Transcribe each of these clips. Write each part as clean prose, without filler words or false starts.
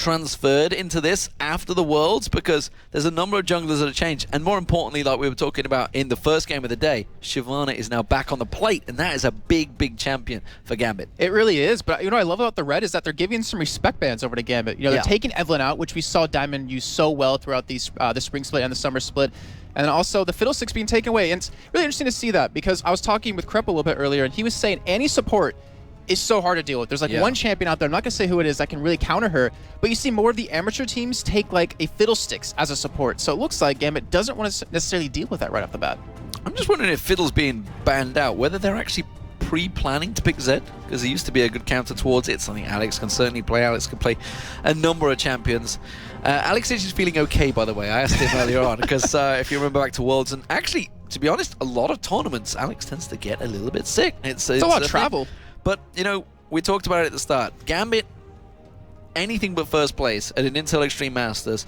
transferred into this after the Worlds, because there's a number of junglers that have changed. And more importantly, like we were talking about in the first game of the day, Shyvana is now back on the plate, and that is a big, big champion for Gambit. It really is, but you know what I love about the Red is that they're giving some respect bans over to Gambit. You know, they're taking Evelynn out, which we saw Diamond use so well throughout the spring split and the summer split. And then also the Fiddlesticks being taken away. And it's really interesting to see that, because I was talking with Krepp a little bit earlier, and he was saying any support is so hard to deal with. There's like one champion out there, I'm not going to say who it is, that can really counter her, but you see more of the amateur teams take like a Fiddlesticks as a support. So it looks like Gambit doesn't want to necessarily deal with that right off the bat. I'm just wondering if Fiddle's being banned out, whether they're actually pre-planning to pick Zed, because he used to be a good counter towards it. Something Alex can certainly play. Alex can play a number of champions. Alex is just feeling okay, by the way. I asked him earlier on, because if you remember back to Worlds, and actually, to be honest, a lot of tournaments, Alex tends to get a little bit sick. It's a lot of travel. But, you know, we talked about it at the start. Gambit, anything but first place at an Intel Extreme Masters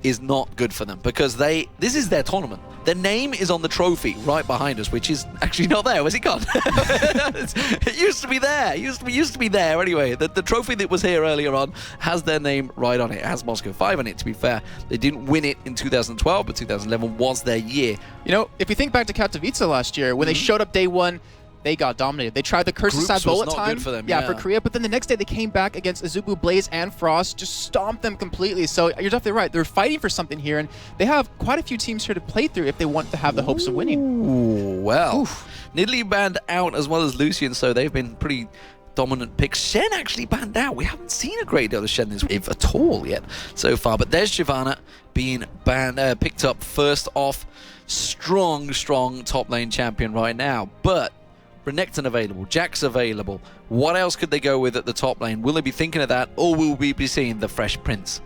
is not good for them, because this is their tournament. Their name is on the trophy right behind us, which is actually not there. Where's it gone? It used to be there. It used to be there anyway. The trophy that was here earlier on has their name right on it. It has Moscow 5 on it, to be fair. They didn't win it in 2012, but 2011 was their year. You know, if you think back to Katowice last year, when they showed up day one, they got dominated. They tried the curse-aside bullet time for them, for Korea, but then the next day they came back against Azubu, Blaze, and Frost, just stomped them completely. So you're definitely right. They're fighting for something here, and they have quite a few teams here to play through if they want to have the hopes of winning. Ooh, well, Nidalee banned out as well as Lucian, so they've been pretty dominant picks. Shen actually banned out. We haven't seen a great deal of Shen this if at all yet so far, but there's Shyvana being picked up first off. Strong top lane champion right now, but Renekton available, Jack's available. What else could they go with at the top lane? Will they be thinking of that, or will we be seeing the Fresh Prince?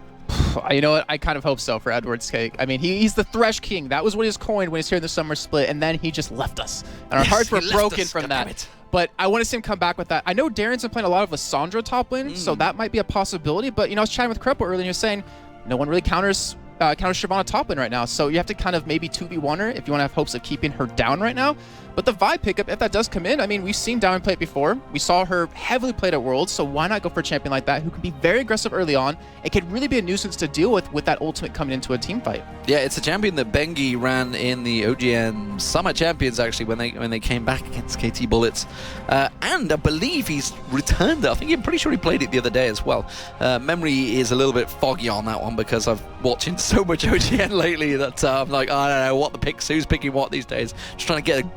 You know what? I kind of hope so for Edward's cake. I mean, he's the Thresh King. That was what he was coined when he was here in the summer split, and then he just left us. And our hearts were broken from that. But I want to see him come back with that. I know Darien's been playing a lot of Lissandra top lane, so that might be a possibility. But, you know, I was chatting with Krepp earlier, and he was saying no one really counters Shyvana top lane right now, so you have to kind of maybe 2v1 her if you want to have hopes of keeping her down right now. But the Vi pickup, if that does come in, I mean, we've seen Darien play it before. We saw her heavily played at Worlds, so why not go for a champion like that who can be very aggressive early on? It could really be a nuisance to deal with that ultimate coming into a team fight. Yeah, it's a champion that Bengi ran in the OGN Summer Champions, actually, when they came back against KT Bullets. And I believe he's returned it. I think I'm pretty sure he played it the other day as well. Memory is a little bit foggy on that one, because I've watching so much OGN lately that I'm like, I don't know what the picks, who's picking what these days. Just trying to get a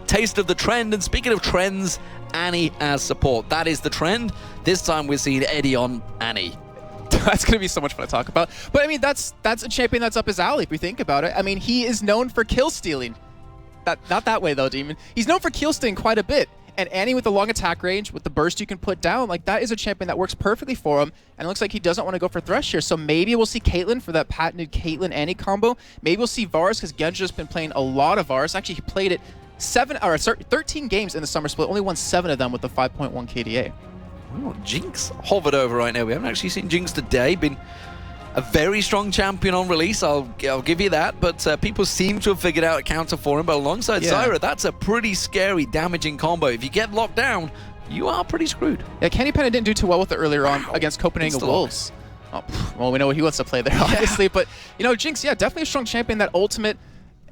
taste of the trend. And speaking of trends, Annie as support. That is the trend. This time we're seeing Eddie on Annie. That's going to be so much fun to talk about. But I mean, that's a champion that's up his alley if we think about it. I mean, he is known for kill stealing. Not that way though, Demon. He's known for kill stealing quite a bit. And Annie with the long attack range, with the burst you can put down, like that is a champion that works perfectly for him. And it looks like he doesn't want to go for Thresh here. So maybe we'll see Caitlyn for that patented Caitlyn-Annie combo. Maybe we'll see Varus, because Genja's been playing a lot of Varus. Actually, he played it 13 games in the summer split, only won 7 of them with the 5.1 KDA. Oh, Jinx hovered over right now. We haven't actually seen Jinx today. Been a very strong champion on release, I'll give you that, but people seem to have figured out a counter for him. But alongside Zyra, that's a pretty scary, damaging combo. If you get locked down, you are pretty screwed. Yeah, Kenny Penna didn't do too well with it earlier on against Copenhagen Wolves. Oh, well, we know he wants to play there, obviously. But, you know, Jinx, definitely a strong champion. That ultimate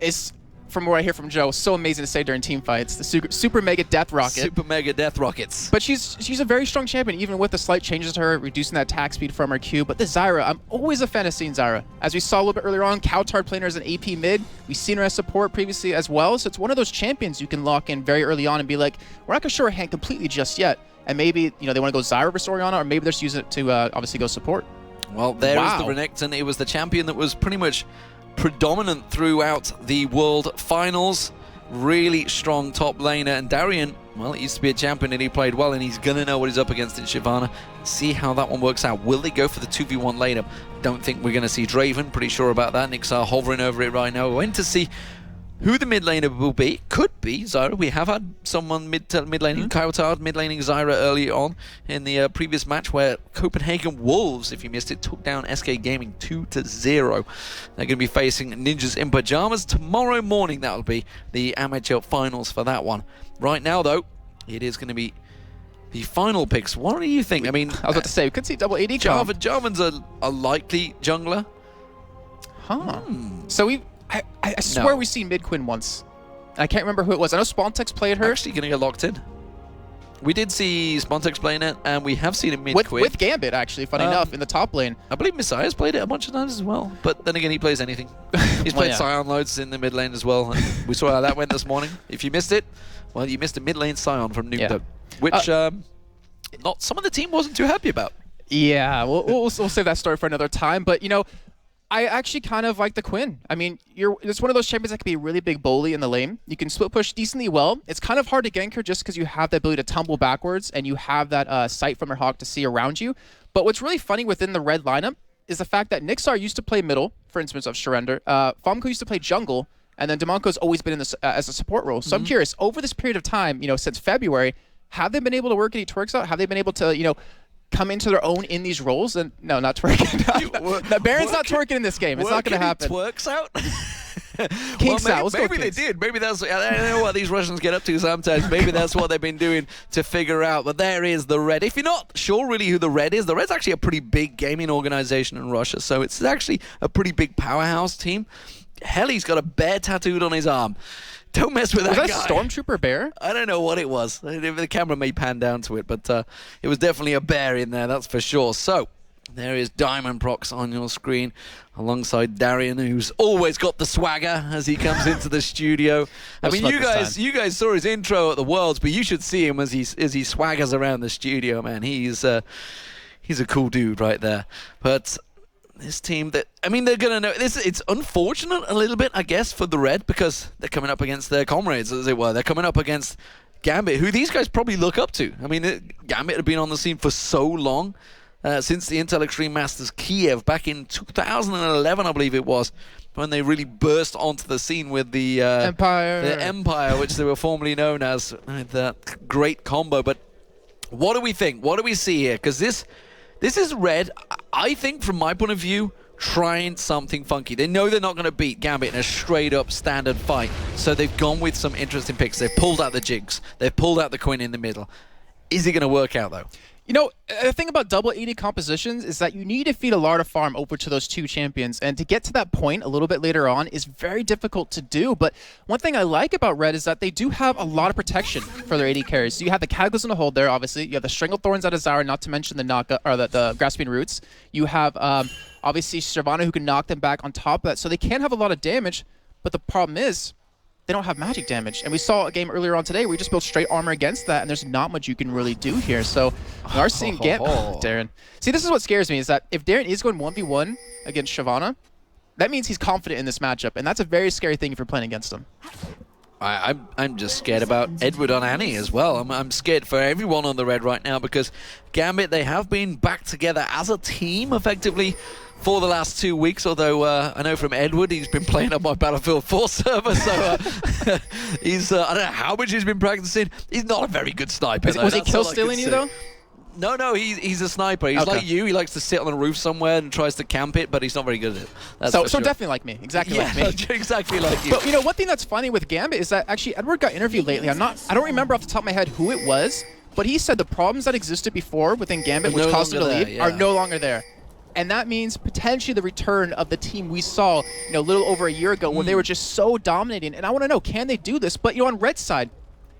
is, from what I hear from Joe, so amazing to say during team fights. The super mega death rocket. Super mega death rockets. But she's a very strong champion, even with the slight changes to her, reducing that attack speed from her Q. But the Zyra, I'm always a fan of seeing Zyra. As we saw a little bit earlier on, Cowtard playing her as an AP mid. We've seen her as support previously as well. So it's one of those champions you can lock in very early on and be like, we're not going to show her hand completely just yet. And maybe, you know, they want to go Zyra versus Orianna, or maybe they're just using it to obviously go support. Well, there is the Renekton. It was the champion that was pretty much predominant throughout the World Finals. Really strong top laner, and Darien, well, he used to be a champion and he played well, and he's gonna know what he's up against in Shyvana. See how that one works out. Will they go for the 2v1 later? Don't think we're gonna see Draven, pretty sure about that. Niksar hovering over it right now. We're waiting to see who the mid laner will be. Could be Zyra. We have had someone mid laning, Cowtard mid laning Zyra early on in the previous match, where Copenhagen Wolves, if you missed it, took down SK Gaming 2-0. They're going to be facing Ninjas in Pajamas tomorrow morning. That will be the amateur finals for that one. Right now, though, it is going to be the final picks. What do you think? I mean, I was about to say, we could see double AD comp. Jarvan's a likely jungler. Huh. So I swear we've seen mid-Quinn once. I can't remember who it was. I know Spontex played her. Actually going to get locked in. We did see Spontex playing it, and we have seen it mid-Quinn. With Gambit, actually, funny enough, in the top lane. I believe Messiah's played it a bunch of times as well. But then again, he plays anything. He's played Sion loads in the mid lane as well. And we saw how that went this morning. If you missed it, well, you missed a mid lane Sion from Noobdog, which some of the team wasn't too happy about. Yeah, we'll save that story for another time. But, you know, I actually kind of like the Quinn. I mean, it's one of those champions that can be a really big bully in the lane. You can split push decently well. It's kind of hard to gank her just because you have the ability to tumble backwards and you have that sight from her hawk to see around you. But what's really funny within the red lineup is the fact that Niksar used to play middle, for instance, of Surrender. Fomko used to play jungle, and then Dimonko's always been in this as a support role. So I'm curious, over this period of time, you know, since February, have they been able to work any twerks out? Have they been able to, you know, come into their own in these roles? And no, not twerking. No, Baron's not twerking in this game. It's not going to happen. Twerks out? Kings well, out. Maybe they did. Maybe that's. I don't know what these Russians get up to sometimes. Maybe that's what they've been doing to figure out. But there is the Red. If you're not sure really who the Red is, the Red's actually a pretty big gaming organization in Russia. So it's actually a pretty big powerhouse team. Hell, he's got a bear tattooed on his arm. Don't mess with that guy. Was that Stormtrooper bear? I don't know what it was. The camera may pan down to it, but it was definitely a bear in there, that's for sure. So, there is Diamond Prox on your screen, alongside Darien, who's always got the swagger as he comes into the studio. I mean, you guys saw his intro at the Worlds, but you should see him as he swaggers around the studio, man. He's a cool dude right there. But this team, I mean, they're going to know this. It's unfortunate a little bit, I guess, for the Red, because they're coming up against their comrades, as it were. They're coming up against Gambit, who these guys probably look up to. I mean, Gambit had been on the scene for so long, since the Intel Extreme Masters Kiev back in 2011, I believe it was, when they really burst onto the scene with the Empire, which they were formerly known as, that great combo. But what do we think? What do we see here? Because this is Red, I think, from my point of view, trying something funky. They know they're not going to beat Gambit in a straight-up standard fight, so they've gone with some interesting picks. They've pulled out the Jigs. They've pulled out the Quinn in the middle. Is it going to work out, though? You know, the thing about double AD compositions is that you need to feed a lot of farm over to those two champions, and to get to that point a little bit later on is very difficult to do. But one thing I like about Red is that they do have a lot of protection for their AD carries. So you have the Cataclysm to hold there, obviously. You have the Stranglethorns out of Zara, not to mention the Grasping Roots. You have obviously Shyvana, who can knock them back on top of that. So they can have a lot of damage, but the problem is they don't have magic damage. And we saw a game earlier on today where we just built straight armor against that, and there's not much you can really do here. So we are seeing Darien. See, this is what scares me, is that if Darien is going 1v1 against Shyvana, that means he's confident in this matchup, and that's a very scary thing if you're playing against him. I'm just scared about Edward on Annie as well. I'm scared for everyone on the Red right now, because Gambit, they have been back together as a team, effectively, for the last 2 weeks, although I know from Edward, he's been playing on my Battlefield 4 server, so he's, I don't know how much he's been practicing. He's not a very good sniper. Was he kill stealing you, though? No, he's a sniper. He's like you. He likes to sit on the roof somewhere and tries to camp it, but he's not very good at it. That's so definitely like me. Exactly like me. Exactly like you. But, you know, one thing that's funny with Gambit is that actually Edward got interviewed lately. I don't remember off the top of my head who it was, but he said the problems that existed before within Gambit, which caused him to leave, are no longer there. And that means potentially the return of the team we saw, you know, a little over a year ago, when they were just so dominating. And I want to know, can they do this? But, you know, on Red's side,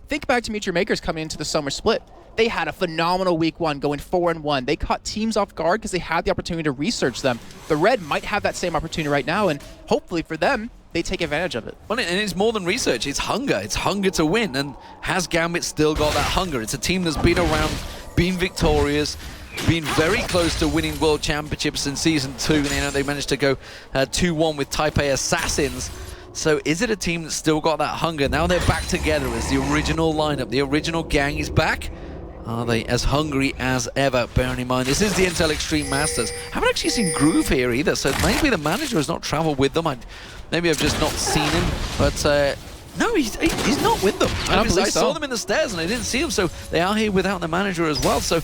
think back to Meet Your Makers coming into the summer split. They had a phenomenal week one, going 4-1. They caught teams off guard because they had the opportunity to research them. The Red might have that same opportunity right now, and hopefully for them, they take advantage of it. Well, and it's more than research. It's hunger. It's hunger to win. And has Gambit still got that hunger? It's a team that's been around, been victorious, been very close to winning World Championships in Season 2. And, you know, they managed to go 2-1 with Taipei Assassins. So is it a team that's still got that hunger? Now they're back together as the original lineup. The original gang is back. Are they as hungry as ever? Bearing in mind, this is the Intel Extreme Masters. I haven't actually seen Groove here either, so maybe the manager has not traveled with them. Maybe I've just not seen him, but no, he's not with them. I saw them in the stairs and I didn't see them, so they are here without the manager as well. So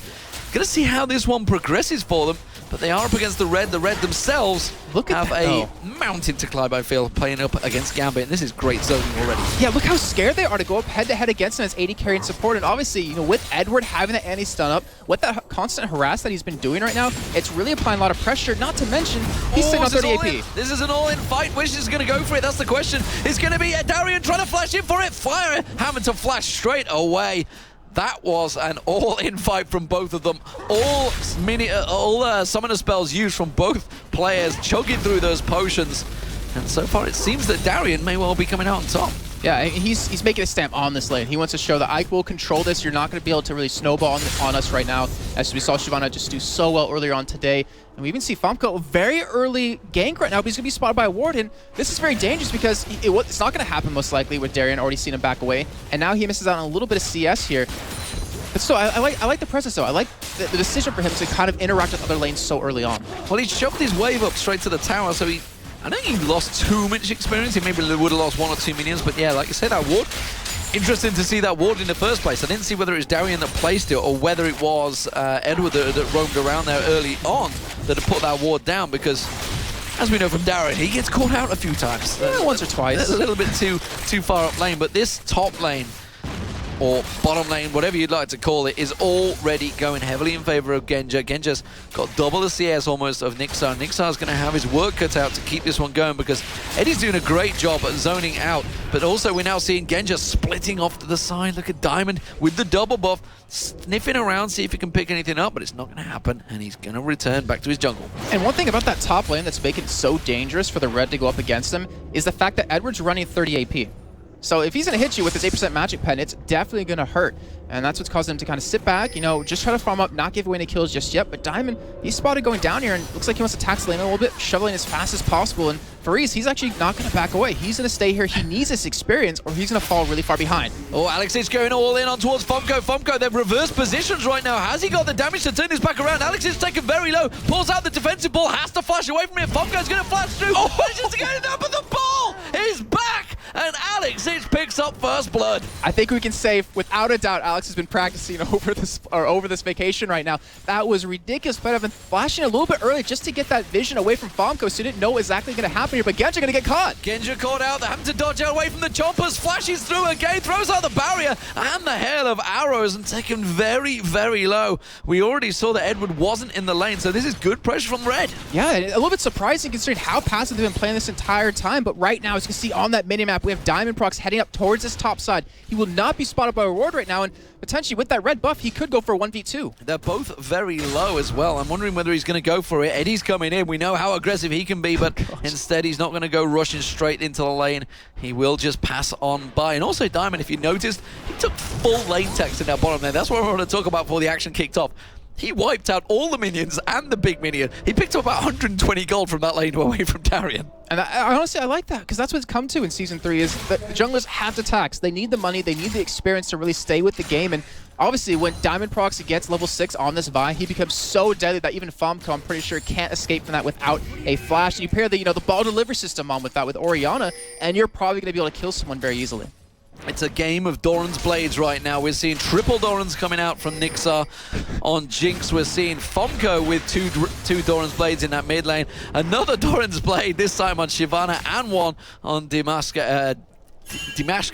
gonna see how this one progresses for them. but they are up against the Red. The Red themselves have a mountain to climb, I feel, playing up against Gambit. And this is great zoning already. Yeah, look how scared they are to go up head-to-head against him as AD carry and support. And obviously, you know, with Edward having that anti-stun up, with that constant harass that he's been doing right now, it's really applying a lot of pressure, not to mention he's sitting on 30 AP. This is an all-in fight. Wish is going to go for it. That's the question. It's going to be Darien trying to flash in for it. Fire having to flash straight away. That was an all-in fight from both of them. All summoner spells used from both players, chugging through those potions. And so far, it seems that Darien may well be coming out on top. Yeah, he's making a stamp on this lane. He wants to show that I will control this. You're not going to be able to really snowball on us right now, as we saw Shyvana just do so well earlier on today. And we even see Fomko a very early gank right now, but he's going to be spotted by a ward. And this is very dangerous because it's not going to happen most likely with Darien. Already seen him back away. And now he misses out on a little bit of CS here. But still, I like the presence though. I like the decision for him to kind of interact with other lanes so early on. Well, he shoved his wave up straight to the tower, so I don't think he lost too much experience. He maybe would have lost 1 or 2 minions, but yeah, like you said, that ward. Interesting to see that ward in the first place. I didn't see whether it was Darien that placed it or whether it was Edward that roamed around there early on that had put that ward down, because as we know from Darien, he gets caught out a few times. Yeah, once or twice. A little bit too far up lane, but this top lane, or bottom lane, whatever you'd like to call it, is already going heavily in favor of Genja. Genja's got double the CS almost of Niksar. Niksar's going to have his work cut out to keep this one going, because Eddie's doing a great job at zoning out, but also we're now seeing Genja splitting off to the side. Look at Diamond with the double buff, sniffing around, see if he can pick anything up, but it's not going to happen, and he's going to return back to his jungle. And one thing about that top lane that's making it so dangerous for the Red to go up against him is the fact that Edward's running 30 AP. So if he's going to hit you with his 8% magic pen, it's definitely going to hurt. And that's what's causing him to kind of sit back, you know, just try to farm up, not give away any kills just yet. But Diamond, he's spotted going down here, and looks like he wants to tax the lane a little bit, shoveling as fast as possible. And Faris, he's actually not going to back away. He's going to stay here. He needs this experience, or he's going to fall really far behind. Oh, Alex is going all in on towards Fomko. Fomko, they've reversed positions right now. Has he got the damage to turn this back around? Alex is taken very low, pulls out the defensive ball, has to flash away from it. Fomko's going to flash through. Oh, manages to get it down, but the ball is back, and Alex picks up first blood. I think we can say, without a doubt, Alex has been practicing over this vacation right now. That was ridiculous, but I've been flashing a little bit early just to get that vision away from Fomko, so he didn't know exactly going to happen here. But Genja going to get caught. Genja caught out. They're having to dodge out away from the choppers. Flashes through again, throws out the barrier and the hail of arrows, and taken very, very low. We already saw that Edward wasn't in the lane, so this is good pressure from Red. Yeah, a little bit surprising considering how passive they've been playing this entire time. But right now, as you can see on that minimap, we have Diamond Prox heading up towards this top side. He will not be spotted by a ward right now, and potentially with that red buff, he could go for a 1v2. They're both very low as well. I'm wondering whether he's going to go for it. Eddie's coming in. We know how aggressive he can be, but instead he's not going to go rushing straight into the lane. He will just pass on by. And also Diamond, if you noticed, he took full lane text in that bottom lane. That's what I want to talk about before the action kicked off. He wiped out all the minions and the big minion. He picked up about 120 gold from that lane away from Darien. And I honestly, I like that, because that's what it's come to in Season 3, is that the junglers have to tax. They need the money, they need the experience to really stay with the game. And obviously, when Diamond Proxy gets level 6 on this Vi, he becomes so deadly that even Fomko, I'm pretty sure, can't escape from that without a flash. And you pair the, the ball delivery system on with that with Orianna, and you're probably going to be able to kill someone very easily. It's a game of Doran's Blades right now. We're seeing triple Doran's coming out from Niksar on Jinx. We're seeing Fomko with two Doran's Blades in that mid lane. Another Doran's Blade, this time on Shyvana, and one on Dimasjke,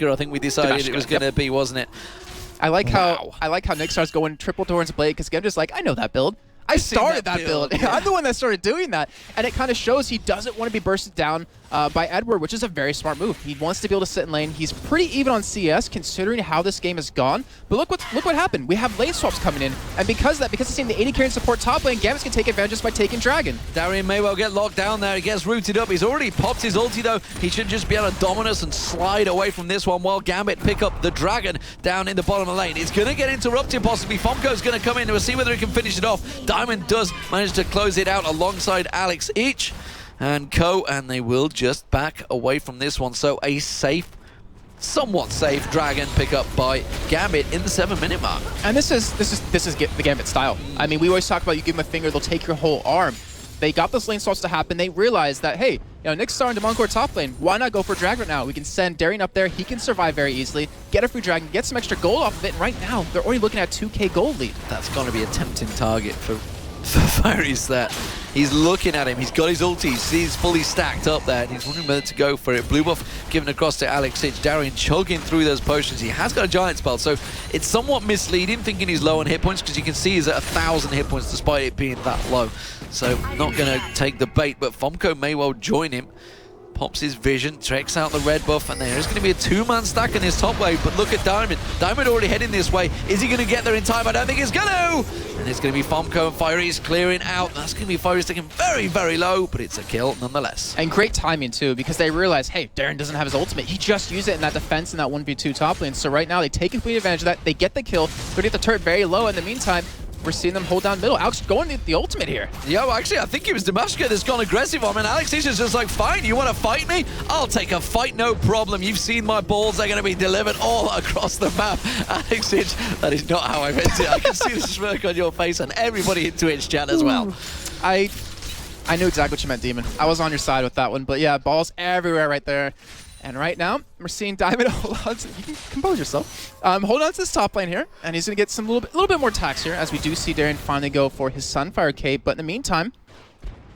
I think we decided it was going to be, wasn't it? I like how Niksar's going triple Doran's Blade, because I'm just like, I know that build. I started that build. Yeah. I'm the one that started doing that. And it kind of shows he doesn't want to be bursted down by Edward, which is a very smart move. He wants to be able to sit in lane. He's pretty even on CS considering how this game has gone. But look what happened. We have lane swaps coming in. And because it's seeing the 80 carry and support top lane, Gambit can take advantage just by taking Dragon. Darien may well get locked down there. He gets rooted up. He's already popped his ulti though. He should just be able to dominate and slide away from this one while Gambit pick up the Dragon down in the bottom of the lane. It's going to get interrupted possibly. Fomko's going to come in. We'll see whether he can finish it off. Diamond does manage to close it out alongside Alex each and Co, and they will just back away from this one. So a safe, somewhat safe Dragon pickup by Gambit in the 7-minute mark. And this is the Gambit style. I mean, we always talk about you give them a finger, they'll take your whole arm. They got those lane swaps to happen. They realized that, hey, Niksar and Dimonko are top lane. Why not go for Dragon right now? We can send Darien up there. He can survive very easily, get a free Dragon, get some extra gold off of it. And right now, they're already looking at 2K gold lead. That's going to be a tempting target for for Fiery's that. He's looking at him. He's got his ultis. He's fully stacked up there. And he's wondering whether to go for it. Blue buff given across to Alexic. Darien chugging through those potions. He has got a giant spell, so it's somewhat misleading thinking he's low on hit points because you can see he's at 1,000 hit points despite it being that low. So not going to take the bait, but Fomko may well join him. Pops his vision, checks out the red buff, and there is going to be a two-man stack in his top wave, but look at Diamond. Diamond already heading this way. Is he going to get there in time? I don't think he's going to! And it's going to be Fomko and Fiery's clearing out. That's going to be Fiery's taking very, very low, but it's a kill nonetheless. And great timing, too, because they realize, hey, Darien doesn't have his ultimate. He just used it in that defense in that 1v2 top lane. So right now, they take complete advantage of that. They get the kill. They get the turret very low. In the meantime, we're seeing them hold down middle. Alex going the ultimate here. Yeah, well, actually, I think it was Dimasjke that's gone aggressive on him, and Alex is just like, fine, you want to fight me? I'll take a fight, no problem. You've seen my balls. They're going to be delivered all across the map. Alex, that is not how I meant it. I can see the smirk on your face and everybody in Twitch chat as well. I knew exactly what you meant, Demon. I was on your side with that one, but yeah, balls everywhere right there. And right now, we're seeing Diamond hold on to, you can compose yourself. Hold on to this top lane here, and he's going to get some little bit more tax here, as we do see Darien finally go for his Sunfire cape. But in the meantime,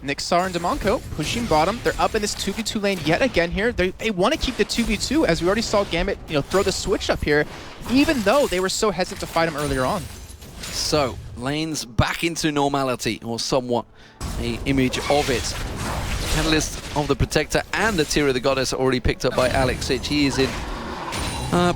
Niksar and Dimonko pushing bottom. They're up in this 2v2 lane yet again here. They want to keep the 2v2, as we already saw Gambit, throw the switch up here, even though they were so hesitant to fight him earlier on. So, lanes back into normality, or somewhat an image of it. Catalyst of the Protector and the Tear of the Goddess already picked up by Alexic. He is in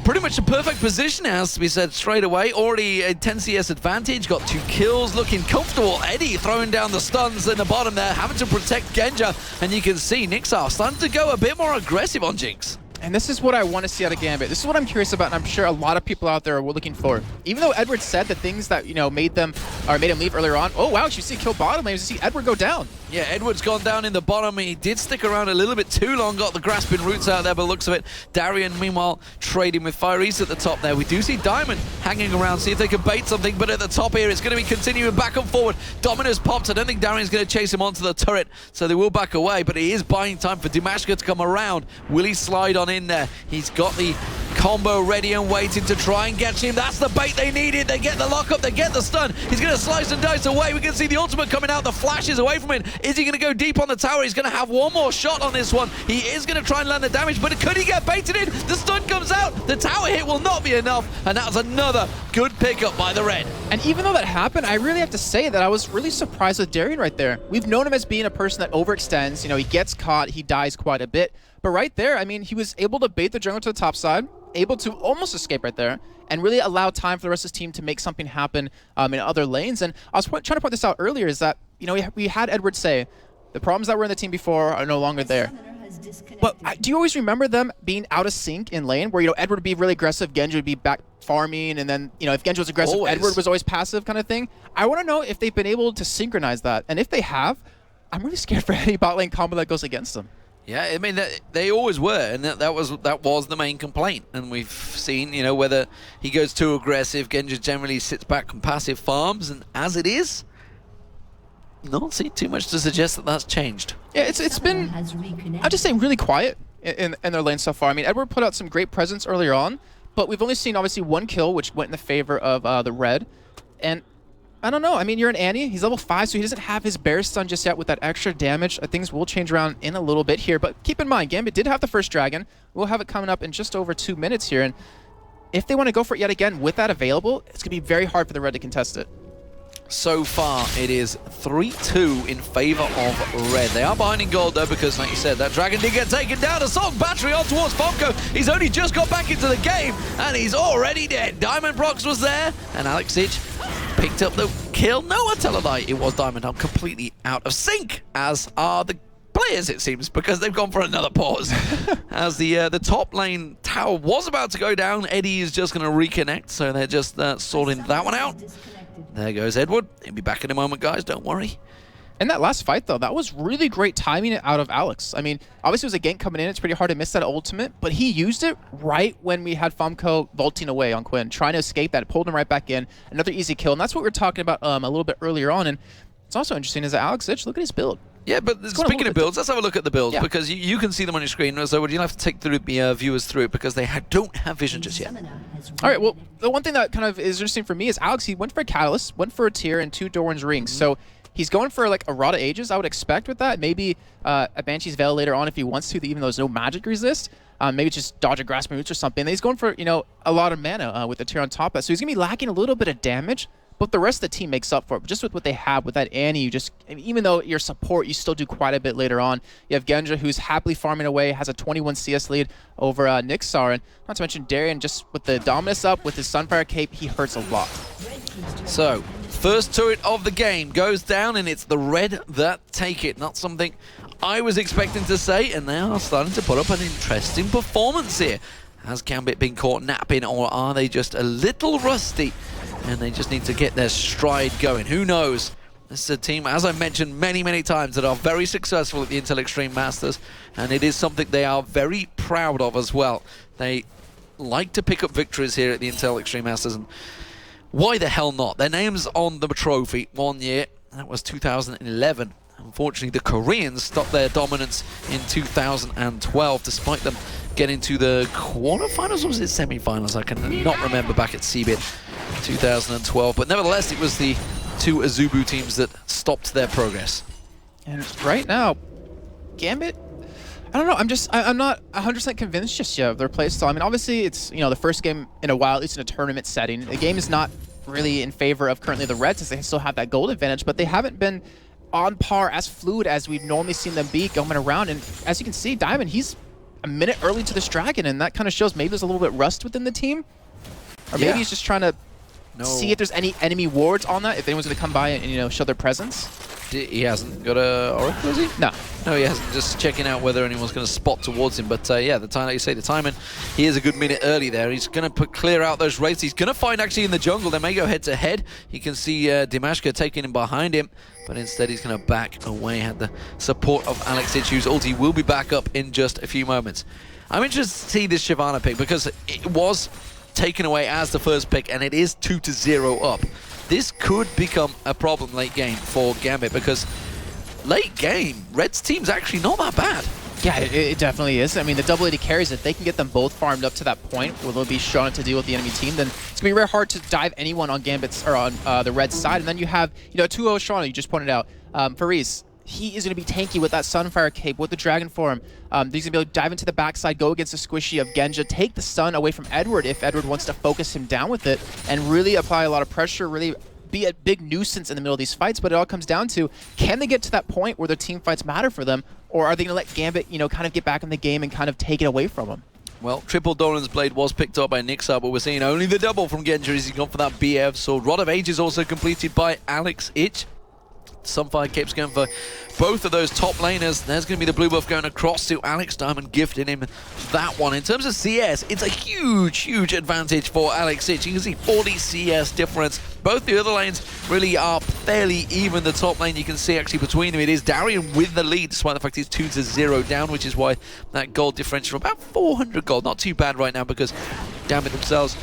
pretty much a perfect position, it has to be said straight away. Already a 10 CS advantage, got 2 kills, looking comfortable. Eddie throwing down the stuns in the bottom there, having to protect Genja, and you can see Niksar starting to go a bit more aggressive on Jinx. And this is what I want to see out of Gambit. This is what I'm curious about, and I'm sure a lot of people out there are looking for. Even though Edward said the things that made him leave earlier on. Oh wow, you see kill bottom lane, you see Edward go down. Yeah, Edward's gone down in the bottom. He did stick around a little bit too long, got the grasping roots out there, but looks of it. Darien, meanwhile, trading with Fiery's at the top there. We do see Diamond hanging around, see if they can bait something, but at the top here, it's going to be continuing back and forward. Dominus popped. I don't think Darien's going to chase him onto the turret, so they will back away, but he is buying time for Dimasjke to come around. Will he slide on in there? He's got the combo ready and waiting to try and get him. That's the bait they needed. They get the lockup, they get the stun. He's going to slice and dice away. We can see the ultimate coming out. The flash is away from him. Is he going to go deep on the tower? He's going to have one more shot on this one. He is going to try and land the damage, but could he get baited in? The stun comes out. The tower hit will not be enough, and that was another good pickup by the red. And even though that happened, I really have to say that I was really surprised with Darien right there. We've known him as being a person that overextends. He gets caught, he dies quite a bit. But right there, I mean, he was able to bait the jungle to the top side, able to almost escape right there, and really allow time for the rest of his team to make something happen in other lanes. And I was trying to point this out earlier, is that, we had Edward say, the problems that were in the team before are no longer there. But do you always remember them being out of sync in lane, where, Edward would be really aggressive, Genja would be back farming, and then, if Genja was aggressive, Edward was always passive kind of thing? I want to know if they've been able to synchronize that. And if they have, I'm really scared for any bot lane combo that goes against them. Yeah, I mean, they always were, and that was the main complaint. And we've seen, whether he goes too aggressive, Genja generally sits back and passive farms, and as it is, not seeing too much to suggest that that's changed. Yeah, it's been, I'll just say, really quiet in their lane so far. I mean, Edward put out some great presence earlier on, but we've only seen, obviously, 1 kill, which went in the favor of the red. And I don't know. I mean, you're an Annie. He's level 5, so he doesn't have his bear stun just yet with that extra damage. Things will change around in a little bit here, but keep in mind, Gambit did have the first dragon. We'll have it coming up in just over 2 minutes here, and if they want to go for it yet again with that available, it's going to be very hard for the red to contest it. So far, it is 3-2 in favor of red. They are behind in gold, though, because, like you said, that dragon did get taken down. Assault battery on towards Fomko. He's only just got back into the game, and he's already dead. Diamond Prox was there, and Alexic picked up the kill. No, I tell a lie. It was Diamond. I'm completely out of sync, as are the players, it seems, because they've gone for another pause. As the top lane tower was about to go down, Eddie is just going to reconnect, so they're just sorting that one out. There goes Edward. He'll be back in a moment, guys. Don't worry. And that last fight, though, that was really great timing out of Alex. I mean, obviously it was a gank coming in. It's pretty hard to miss that ultimate, but he used it right when we had Fomko vaulting away on Quinn, trying to escape that. It pulled him right back in. Another easy kill, and that's what we were talking about a little bit earlier on. And it's also interesting is that Alexic, look at his build. Yeah, but speaking of builds, let's have a look at the builds, because you can see them on your screen, so you'll have to take the viewers through it, because they don't have vision just yet. All right, well, the one thing that kind of is interesting for me is Alex, he went for a Catalyst, went for a Tear, and 2 Doran's Rings. So He's going for like a Rod of Ages, I would expect with that. Maybe a Banshee's Veil later on if he wants to, even though there's no magic resist. Maybe just dodge a Grasping Roots or something. And he's going for, you know, a lot of mana with the tier on top of that. So he's going to be lacking a little bit of damage, but the rest of the team makes up for it. But just with what they have, with that Annie, you just, I mean, even though your support, you still do quite a bit later on. You have Genja, who's happily farming away, has a 21 CS lead over Niksar. And not to mention Darien, just with the Dominus up, with his Sunfire Cape, he hurts a lot. So, first turret of the game goes down, and it's the red that take it. Not something I was expecting to say, and they are starting to put up an interesting performance here. Has Gambit been caught napping, or are they just a little rusty and they just need to get their stride going? Who knows? This is a team, as I mentioned many times, that are very successful at the Intel Extreme Masters, and it is something they are very proud of as well. They like to pick up victories here at the Intel Extreme Masters, and why the hell not? Their name's on the trophy 1 year, that was 2011. Unfortunately, the Koreans stopped their dominance in 2012, despite them getting to the quarterfinals, or was it semi-finals? I can not remember back at CBIT 2012. But nevertheless, it was the two Azubu teams that stopped their progress. And right now, Gambit, I don't know, I'm not 100% convinced just yet of their play style. I mean, obviously, it's, you know, the first game in a while, at least in a tournament setting. The game is not really in favor of currently the Reds, since they still have that gold advantage, but they haven't been on par, as fluid as we've normally seen them be going around. And as you can see, Diamond, he's a minute early to this Dragon, and that kind of shows maybe there's a little bit rust within the team. Or maybe he's just trying to see if there's any enemy wards on that, if anyone's going to come by and, you know, show their presence. He hasn't got a Oracle, has he? No. No, he hasn't. Just checking out whether anyone's going to spot towards him. But yeah, the time, like you say, the timing, he is a good minute early there. He's going to clear out those wraiths. He's going to find actually in the jungle. They may go head to head. You can see Dimasjke taking him behind him, but instead he's going to back away. Had the support of Alex Ich, whose ulti will be back up in just a few moments. I'm interested to see this Shyvana pick, because it was taken away as the first pick, and it is 2-0 up. This could become a problem late game for Gambit, because late game, Red's team's actually not that bad. Yeah, it definitely is. I mean, the double AD carries, if they can get them both farmed up to that point where they'll be strong to deal with the enemy team, then it's going to be very hard to dive anyone on Gambit's, or on the Red side. And then you have, you know, 2-0 Shauna, you just pointed out. Faris, he is going to be tanky with that Sunfire Cape, with the Dragon form. He's going to be able to dive into the backside, go against the squishy of Genja, take the stun away from Edward if Edward wants to focus him down with it, and really apply a lot of pressure, really be a big nuisance in the middle of these fights. But it all comes down to, can they get to that point where their team fights matter for them, or are they going to let Gambit, you know, kind of get back in the game and kind of take it away from them? Well, triple Doran's Blade was picked up by Niksar, but we're seeing only the double from Genja as he's gone for that BF sword. Rod of Ages also completed by Alex Ich. Sunfire Cape's going for both of those top laners. There's going to be the blue buff going across to Alex Diamond, gifting him that one. In terms of CS, it's a huge advantage for Alex Ich. You can see 40 CS difference. Both the other lanes really are fairly even. The top lane, you can see actually between them, it is Darien with the lead, despite the fact he's 2-0 down, which is why that gold differential, about 400 gold. Not too bad right now, because Gambit themselves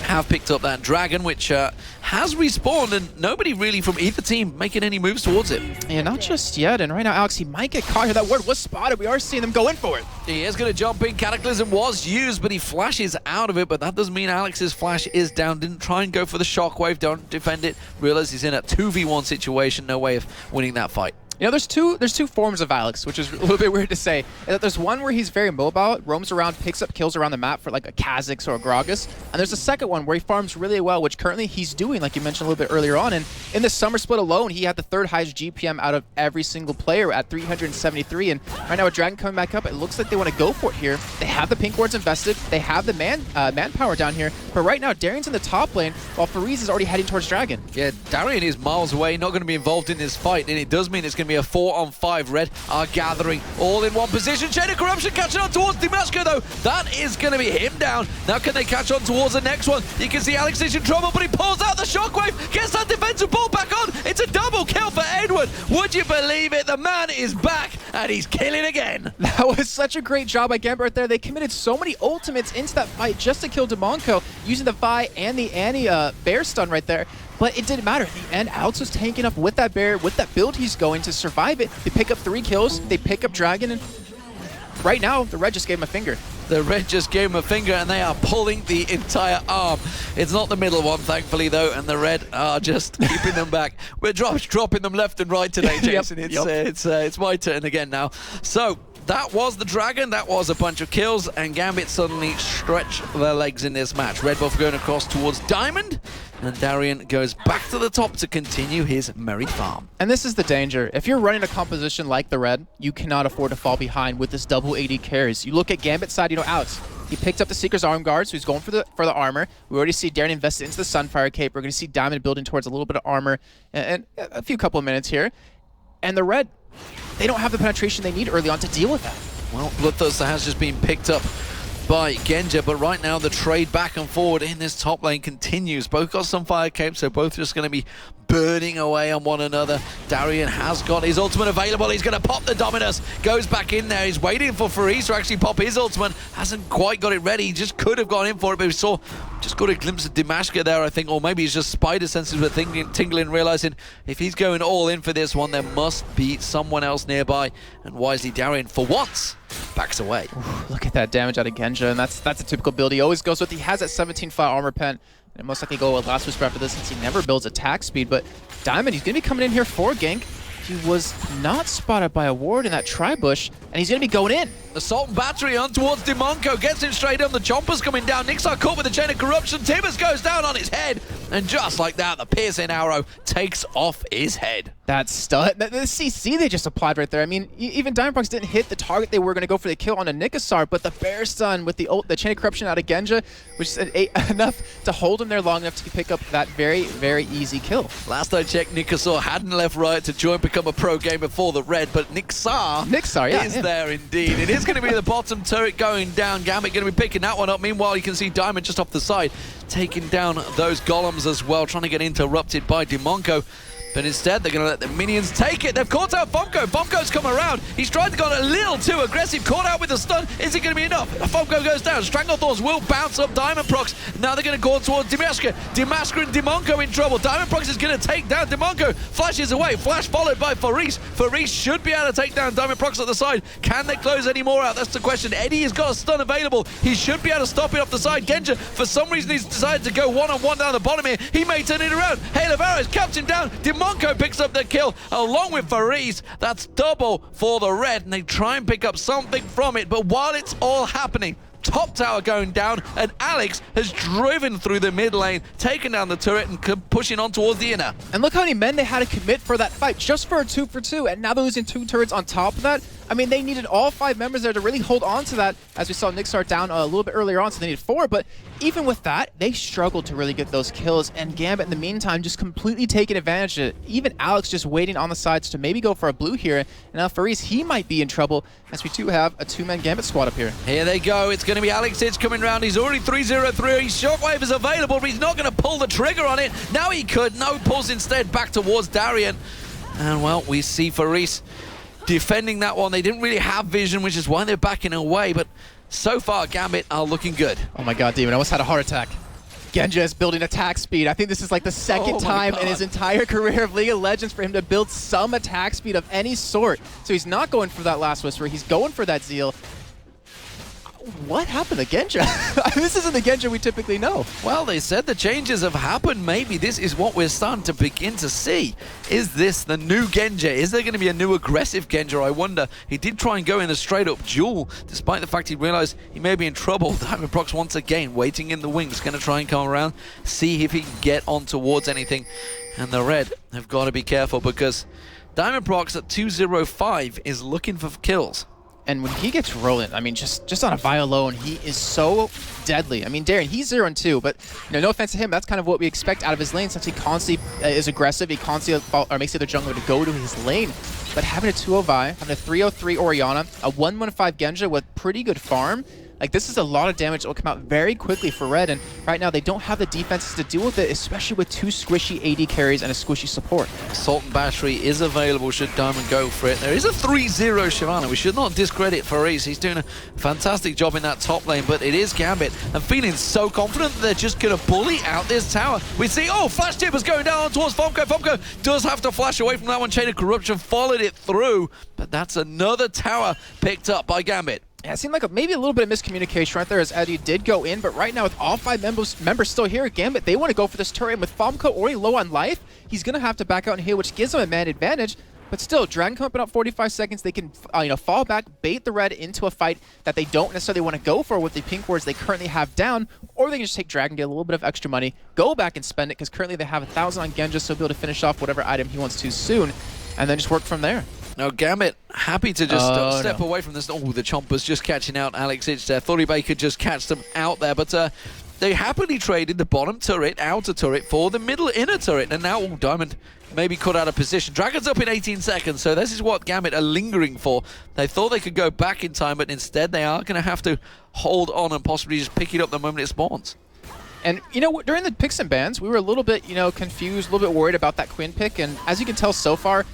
have picked up that Dragon, which has respawned, and nobody really from either team making any moves towards it. Yeah, not just yet. And right now, Alex, he might get caught here. That ward was spotted. We are seeing them go in for it. He is going to jump in. Cataclysm was used, but he flashes out of it. But that doesn't mean Alex's flash is down. Didn't try and go for the shockwave. Don't defend it. Realize he's in a 2v1 situation. No way of winning that fight. You know, there's two forms of Alex, which is a little bit weird to say. There's one where he's very mobile, roams around, picks up kills around the map for like a Kha'Zix or a Gragas. And there's a second one where he farms really well, which currently he's doing, like you mentioned a little bit earlier on. And in the summer split alone, he had the third highest GPM out of every single player at 373. And right now with Dragon coming back up, it looks like they want to go for it here. They have the pink wards invested. They have the manpower down here. But right now, Darien's in the top lane, while Fareez is already heading towards Dragon. Yeah, Darien is miles away, not going to be involved in this fight. And it does mean it's going to be a 4-on-5. Red are gathering all in one position. Chain of Corruption catching on towards Dimasjke, though. That is going to be him down. Now can they catch on towards the next one? You can see Alex is in trouble, but he pulls out the shockwave, gets that defensive ball back on. It's a double kill for Edward. Would you believe it? The man is back, and he's killing again. That was such a great job by Gambit right there. They committed so many ultimates into that fight just to kill Dimonko, using the Vi and the Annie bear stun right there. But it didn't matter. In the end, Alex was tanking up with that bear, with that build he's going to survive it. They pick up 3 kills, they pick up Dragon, and right now, the Red just gave him a finger. The red just gave him a finger, and they are pulling the entire arm. It's not the middle one, thankfully, though, and the red are just keeping them back. We're dropping them left and right today, Jason. It's my turn again now. So that was the Dragon, that was a bunch of kills, and Gambit suddenly stretch their legs in this match. Red Buff going across towards Diamond, and Darien goes back to the top to continue his merry farm. And this is the danger. If you're running a composition like the red, you cannot afford to fall behind with this double AD carries. You look at Gambit's side, Alex, he picked up the Seeker's arm guard, so he's going for the armor. We already see Darien invested into the Sunfire Cape. We're going to see Diamond building towards a little bit of armor and a couple of minutes here. And the red, they don't have the penetration they need early on to deal with that. Well, Bloodthirster has just been picked up by Genja, but right now the trade back and forward in this top lane continues. Both got some fire capes, so both just going to be burning away on one another. Darien has got his ultimate available. He's going to pop the Dominus. Goes back in there. He's waiting for Faris to actually pop his ultimate. Hasn't quite got it ready. He just could have gone in for it, but we saw just got a glimpse of Dimasjke there, I think, or maybe he's just spider senses were tingling, realizing if he's going all in for this one, there must be someone else nearby. And wisely, Darien, for once, backs away. Ooh, look at that damage out of Genja, and that's a typical build he always goes with. He has that 17 fire armor pen, and most likely go with last whisper after this since he never builds attack speed. But Diamond, he's going to be coming in here for gank. He was not spotted by a ward in that tri-bush, and he's going to be going in. Assault and battery on towards Dimonko, gets him straight on. The chomper's coming down. Niksar caught with the chain of corruption. Tibbers goes down on his head, and just like that, the piercing arrow takes off his head. That stud, the CC they just applied right there. I mean, even Diamond didn't hit the target they were going to go for the kill on a Niksar, but the bear stun with the chain of corruption out of Genja, which is enough to hold him there long enough to pick up that very, very easy kill. Last I checked, Niksar hadn't left Riot to join become a pro gamer for the red, but Niksar is there indeed. It is going to be the bottom turret going down. Gambit going to be picking that one up. Meanwhile, you can see Diamond just off the side taking down those golems as well, trying to get interrupted by Dimonko. But instead, they're going to let the minions take it. They've caught out Fomko. Fomko's come around. He's tried to go a little too aggressive. Caught out with the stun. Is it going to be enough? Fomko goes down. Stranglethorns will bounce up Diamond Prox. Now they're going to go towards Dimasjke. Dimasjke and Dimonko in trouble. Diamond Prox is going to take down Dimonko. Flashes away. Flash followed by Faris. Faris should be able to take down Diamond Prox at the side. Can they close any more out? That's the question. Eddie has got a stun available. He should be able to stop it off the side. Genja, for some reason, he's decided to go one-on-one down the bottom here. He may turn it around. Hail of Arrows caps him down. Dimonko picks up the kill along with Faris. That's double for the red, and they try and pick up something from it. But while it's all happening, top tower going down, and Alex has driven through the mid lane, taken down the turret and pushing on towards the inner. And look how many men they had to commit for that fight, just for a 2-for-2, and now they're losing 2 turrets on top of that. I mean, they needed all 5 members there to really hold on to that, as we saw Niksar down a little bit earlier on, so they needed 4, but even with that, they struggled to really get those kills, and Gambit in the meantime just completely taking advantage of it. Even Alex just waiting on the sides to maybe go for a blue here, and now Faris, he might be in trouble, as we do have a 2-man Gambit squad up here. Here they go, it's going to be Alex Itch coming around. He's already 3-0-3, his shockwave is available, but he's not going to pull the trigger on it. Now he could, no, pulls instead back towards Darien. And well, we see Faris defending that one. They didn't really have vision, which is why they're backing away, but so far Gambit are looking good. Oh my god, Demon, I almost had a heart attack. Genja is building attack speed. I think this is like the second time in his entire career of League of Legends for him to build some attack speed of any sort. So he's not going for that last whisper, he's going for that zeal. What happened to Genja? This isn't the Genja we typically know. Well, they said the changes have happened. Maybe this is what we're starting to begin to see. Is this the new Genja? Is there going to be a new aggressive Genja? I wonder. He did try and go in a straight-up duel, despite the fact he realized he may be in trouble. Diamond Prox once again waiting in the wings, going to try and come around, see if he can get on towards anything. And the red have got to be careful, because Diamond Prox at 205 is looking for kills. And when he gets rolling, I mean, just on a Vi alone, he is so deadly. I mean, Darien, he's 0-2, but no offense to him, that's kind of what we expect out of his lane, since he constantly is aggressive, he constantly makes the other jungler to go to his lane. But having a 2-0 Vi, having a 3-0-3 Orianna, a 1-1-5 Genja with pretty good farm, like, this is a lot of damage that will come out very quickly for red, and right now they don't have the defenses to deal with it, especially with 2 squishy AD carries and a squishy support. Assault and Battery is available should Diamond go for it. There is a 3-0 Shyvana. We should not discredit Faris. He's doing a fantastic job in that top lane, but it is Gambit. I'm feeling so confident that they're just going to bully out this tower. We see, oh, Flash Tippers going down towards Fomko. Fomko does have to flash away from that one. Chain of Corruption followed it through, but that's another tower picked up by Gambit. Yeah, it seemed like maybe a little bit of miscommunication right there as Eddie did go in, but right now with all 5 members still here at Gambit, they want to go for this turret, and with Fomko already low on life, he's going to have to back out and heal, which gives him a man advantage. But still, Dragon coming up in about 45 seconds, they can fall back, bait the red into a fight that they don't necessarily want to go for with the pink wards they currently have down, or they can just take Dragon, get a little bit of extra money, go back and spend it, because currently they have 1,000 on Genja, so he'll be able to finish off whatever item he wants to soon, and then just work from there. Now, Gambit happy to just step away from this. Oh, the Chompers just catching out Alex Ich there. Thought he could just catch them out there, but they happily traded the bottom turret, outer turret, for the middle inner turret, and now Diamond maybe caught out of position. Dragon's up in 18 seconds, so this is what Gambit are lingering for. They thought they could go back in time, but instead they are going to have to hold on and possibly just pick it up the moment it spawns. And, during the picks and bans, we were a little bit, confused, a little bit worried about that Quinn pick, and as you can tell so far,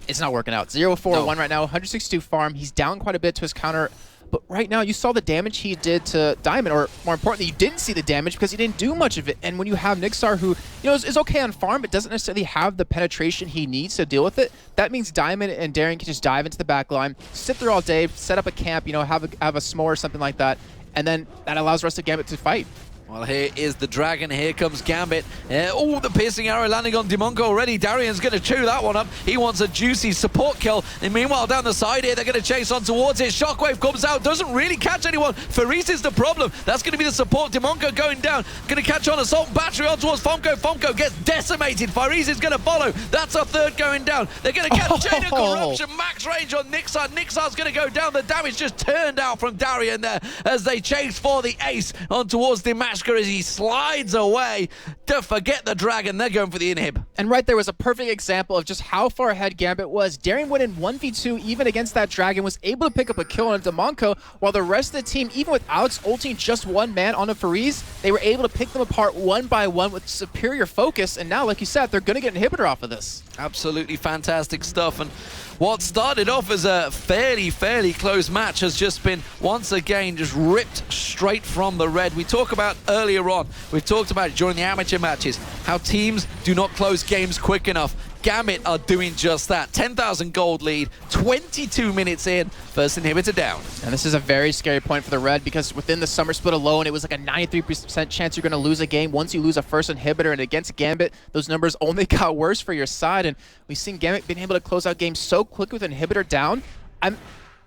it's not working out. 0-4-1 right now, 162 farm. He's down quite a bit to his counter. But right now, you saw the damage he did to Diamond, or more importantly, you didn't see the damage because he didn't do much of it. And when you have Niksar, who is okay on farm, but doesn't necessarily have the penetration he needs to deal with it, that means Diamond and Darien can just dive into the back line, sit there all day, set up a camp, have a s'more or something like that, and then that allows the rest of Gambit to fight. Well, here is the Dragon. Here comes Gambit. Oh, the piercing arrow landing on Dimonko already. Darien's going to chew that one up. He wants a juicy support kill. And meanwhile, down the side here, they're going to chase on towards it. Shockwave comes out, doesn't really catch anyone. Faris is the problem. That's going to be the support. Dimonko going down. Going to catch on Assault Battery on towards Fomko. Fomko gets decimated. Faris is going to follow. That's a third going down. They're going to catch Chain of Corruption. Max range on Niksar. Niksar's going to go down. The damage just turned out from Darien there as they chase for the ace on towards Dimasjke as he slides away. Don't forget the Dragon. They're going for the inhib. And right there was a perfect example of just how far ahead Gambit was. Darien went in 1v2 even against that Dragon, was able to pick up a kill on Dimonko, while the rest of the team, even with Alex ulting just one man on a Faris, they were able to pick them apart one by one with superior focus. And now, like you said, they're going to get an inhibitor off of this. Absolutely fantastic stuff. And what started off as a fairly close match has just been, once again, just ripped straight from the red. We talk about earlier on, we've talked about it during the amateur matches, how teams do not close games quick enough. Gambit are doing just that. 10,000 gold lead, 22 minutes in, first inhibitor down. And this is a very scary point for the red, because within the summer split alone, it was like a 93% chance you're going to lose a game once you lose a first inhibitor, and against Gambit, those numbers only got worse for your side, and we've seen Gambit being able to close out games so quick with an inhibitor down.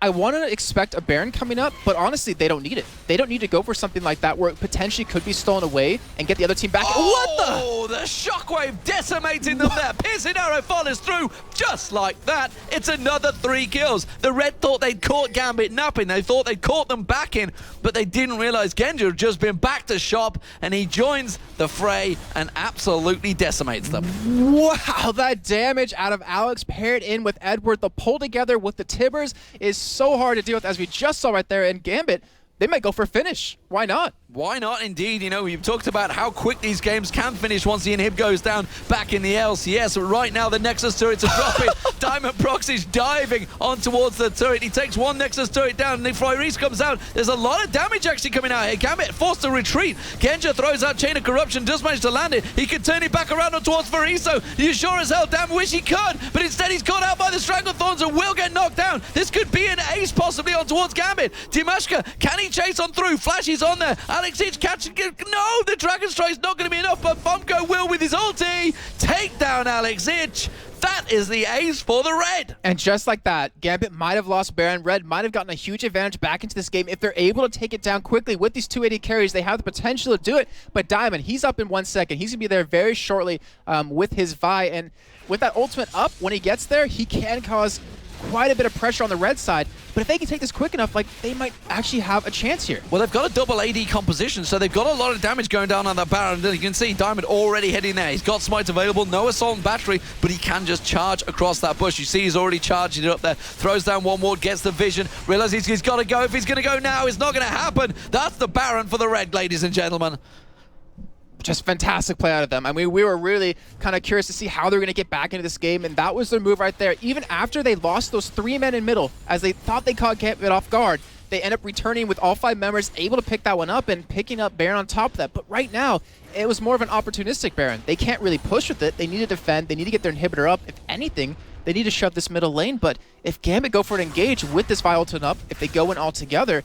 I want to expect a Baron coming up, but honestly, they don't need it. They don't need to go for something like that where it potentially could be stolen away and get the other team back. Oh, the shockwave decimating them there. Piercing arrow follows through just like that. It's another 3 kills. The red thought they'd caught Gambit napping. They thought they'd caught them back in, but they didn't realize Genja had just been back to shop, and he joins the fray and absolutely decimates them. Wow, that damage out of Alex paired in with Edward. The pull together with the Tibbers is so hard to deal with, as we just saw right there. In Gambit, they might go for a finish. Why not? Why not, indeed? You've talked about how quick these games can finish once the inhib goes down back in the LCS. But right now, the Nexus turrets are dropping. Diamond Proxy's diving on towards the turret. He takes one Nexus turret down, and if Faris comes out, there's a lot of damage actually coming out here. Gambit forced to retreat. Genja throws out Chain of Corruption, does manage to land it. He could turn it back around on towards Fariso. You sure as hell damn wish he could, but instead he's caught out by the Stranglethorns and will get knocked down. This could be an ace possibly on towards Gambit. Dimasjke, can he chase on through? Flash is on there. Alex Ich catching. No, the Dragon Strike's not going to be enough, but Fomko will with his ulti take down Alex Ich. That is the ace for the red. And just like that, Gambit might have lost Baron. Red might have gotten a huge advantage back into this game. If they're able to take it down quickly with these 280 carries, they have the potential to do it. But Diamond, he's up in 1 second. He's going to be there very shortly with his Vi. And with that ultimate up, when he gets there, he can cause quite a bit of pressure on the red side. But if they can take this quick enough, they might actually have a chance here. Well, they've got a double AD composition, so they've got a lot of damage going down on that Baron. You can see Diamond already heading there. He's got Smite available, no Assault and Battery, but he can just charge across that bush. You see he's already charging it up there. Throws down one ward, gets the vision, realizes he's got to go. If he's going to go now, it's not going to happen. That's the Baron for the red, ladies and gentlemen. Just fantastic play out of them. I mean, we were really kind of curious to see how they're going to get back into this game, and that was their move right there. Even after they lost those 3 men in middle, as they thought they caught Gambit off guard, they end up returning with all 5 members, able to pick that one up and picking up Baron on top of that. But right now, it was more of an opportunistic Baron. They can't really push with it. They need to defend. They need to get their inhibitor up. If anything, they need to shove this middle lane. But if Gambit go for an engage with this Vi ultimate up, if they go in all together,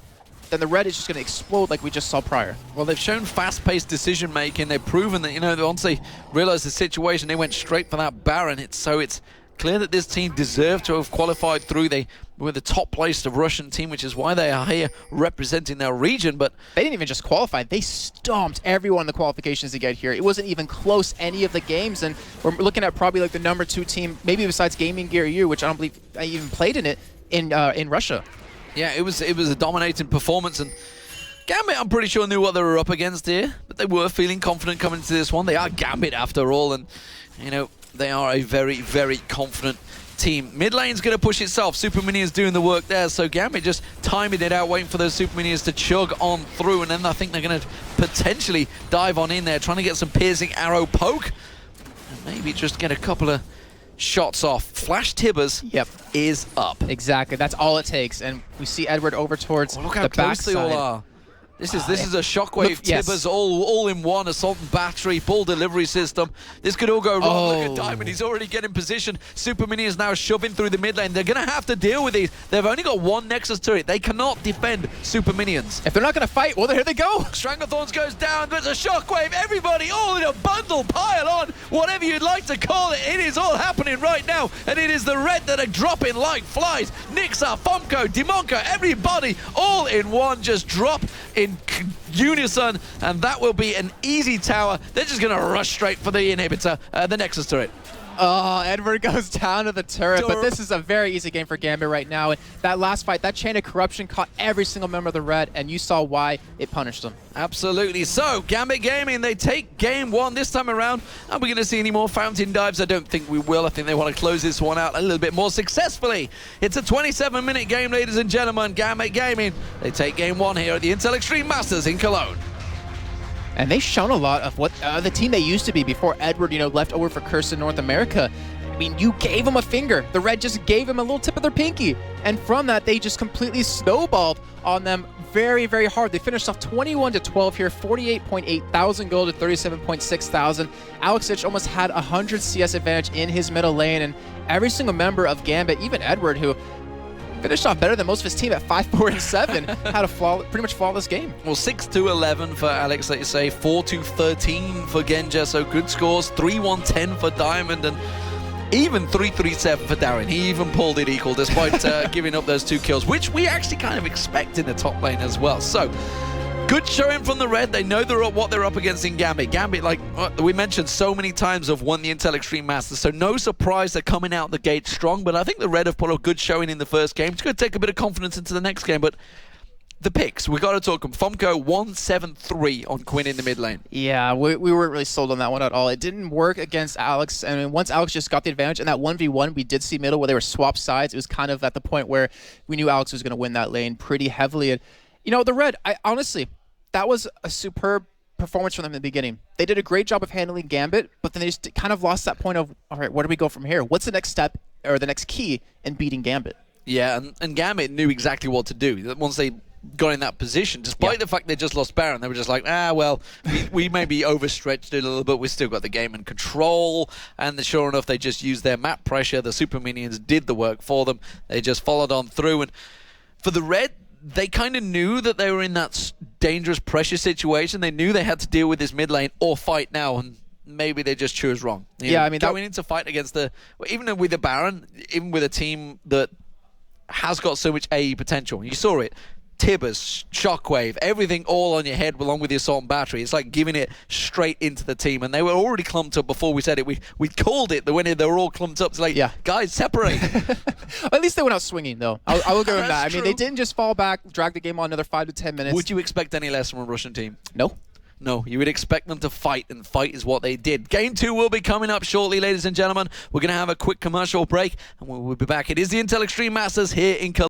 then the red is just going to explode like we just saw prior. Well, they've shown fast-paced decision-making. They've proven that, you know, once they realized the situation, they went straight for that Baron. It's clear that this team deserved to have qualified through. They were the top-placed Russian team, which is why they are here representing their region. But they didn't even just qualify. They stomped everyone in the qualifications to get here. It wasn't even close any of the games, and we're looking at probably like the #2 team, maybe besides Gaming Gear U, which I don't believe I even played in it in Russia. Yeah, it was a dominating performance, and Gambit, I'm pretty sure, knew what they were up against here, but they were feeling confident coming into this one. They are Gambit after all, and, you know, they are a very, very confident team. Mid lane's going to push itself. Super Minions doing the work there, so Gambit just timing it out, waiting for those Super Minions to chug on through, and then I think they're going to potentially dive on in there, trying to get some piercing arrow poke, and maybe just get a couple of shots off. Flash Tibbers is up. Exactly, that's all it takes, and we see Edward over towards look how the close they all are. This is a shockwave Tibbers all in one, assault and battery, ball delivery system. This could all go wrong. Look at Diamond, he's already getting position. Super Mini is now shoving through the mid lane. They're going to have to deal with these. They've only got one Nexus turret. They cannot defend Super Minions. If they're not going to fight, well, here they go. Stranglethorns goes down, there's a shockwave. Everybody all in a bundle, pile on, whatever you'd like to call it. It is all happening right now, and it is the red that are dropping like flies. Niksar, Fomko, Dimonko, everybody all in one, just drop in unison, and that will be an easy tower. They're just going to rush straight for the inhibitor, the Nexus turret. Oh, Edward goes down to the turret, but this is a very easy game for Gambit right now. And that last fight, that chain of corruption caught every single member of the red, and you saw why it punished them. Absolutely. So, Gambit Gaming, they take game one this time around. Are we going to see any more fountain dives? I don't think we will. I think they want to close this one out a little bit more successfully. It's a 27-minute game, ladies and gentlemen. Gambit Gaming, they take game one here at the Intel Extreme Masters in Cologne. And they've shown a lot of what the team they used to be before Edward, you know, left over for Curse in North America. I mean, you gave them a finger. The red just gave them a little tip of their pinky. And from that, they just completely snowballed on them very, very hard. They finished off 21-12 here, 48.8 thousand gold to 37.6 thousand. Alex almost had 100 CS advantage in his middle lane, and every single member of Gambit, even Edward, who finished off better than most of his team at 5-4-7, had a pretty much flawless game. Well, 6-11 for Alex, like you say, 4-13 for Genja, so good scores, 3-1-10 for Diamond, and even 3-3-7 for Darien. He even pulled it equal despite giving up those 2 kills, which we actually kind of expect in the top lane as well. So, good showing from the red. They know what they're up against in Gambit. Gambit, like we mentioned so many times, have won the Intel Extreme Masters, so no surprise they're coming out the gate strong, but I think the red have put a good showing in the first game. It's going to take a bit of confidence into the next game, but the picks, we got to talk them. Fomko 1-7-3 on Quinn in the mid lane. Yeah, we weren't really sold on that one at all. It didn't work against Alex. I mean, once Alex just got the advantage, and that 1v1 we did see middle where they were swapped sides, it was kind of at the point where we knew Alex was going to win that lane pretty heavily. And, you know, the red, honestly, that was a superb performance from them in the beginning. They did a great job of handling Gambit, but then they just kind of lost that point of, all right, where do we go from here? What's the next step or the next key in beating Gambit? Yeah, and Gambit knew exactly what to do. Once they got in that position, despite the fact they just lost Baron, they were just like, well, we maybe overstretched it a little bit. We still got the game in control, and sure enough, they just used their map pressure. The Super Minions did the work for them. They just followed on through, and for the red, they kind of knew that they were in that dangerous pressure situation. They knew they had to deal with this mid lane or fight now, and maybe they just chose wrong. I mean, going into fight against even with the Baron, even with a team that has got so much AE potential. You saw it. Tibbers, Shockwave, everything all on your head along with the assault and battery. It's like giving it straight into the team, and they were already clumped up before we said it. We called it when they were all clumped up. It's like, guys, separate. At least they went out swinging, though. I will give them that. I mean, they didn't just fall back, drag the game on another 5 to 10 minutes. Would you expect any less from a Russian team? No. No, you would expect them to fight, and fight is what they did. Game 2 will be coming up shortly, ladies and gentlemen. We're going to have a quick commercial break, and we'll be back. It is the Intel Extreme Masters here in Cologne.